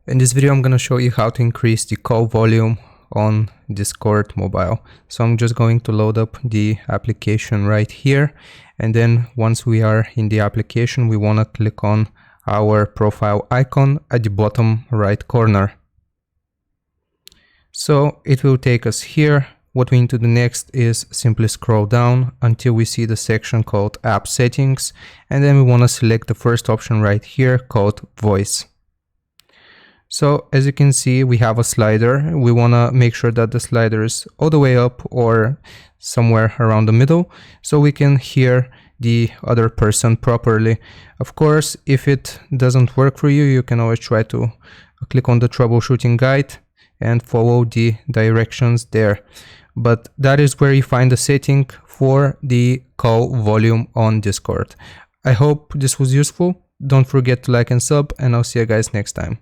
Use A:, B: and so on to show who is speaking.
A: In this video, I'm going to show you how to increase the call volume on Discord mobile. So I'm just going to load up the application right here. And then once we are in the application, we want to click on our profile icon at the bottom right corner. So it will take us here. What we need to do next is simply scroll down until we see the section called App Settings. And then we want to select the first option right here called Voice. So as you can see, we have a slider. We want to make sure that the slider is all the way up or somewhere around the middle so we can hear the other person properly. Of course, if it doesn't work for you, you can always try to click on the troubleshooting guide and follow the directions there. But that is where you find the setting for the call volume on Discord. I hope this was useful. Don't forget to like and sub, and I'll see you guys next time.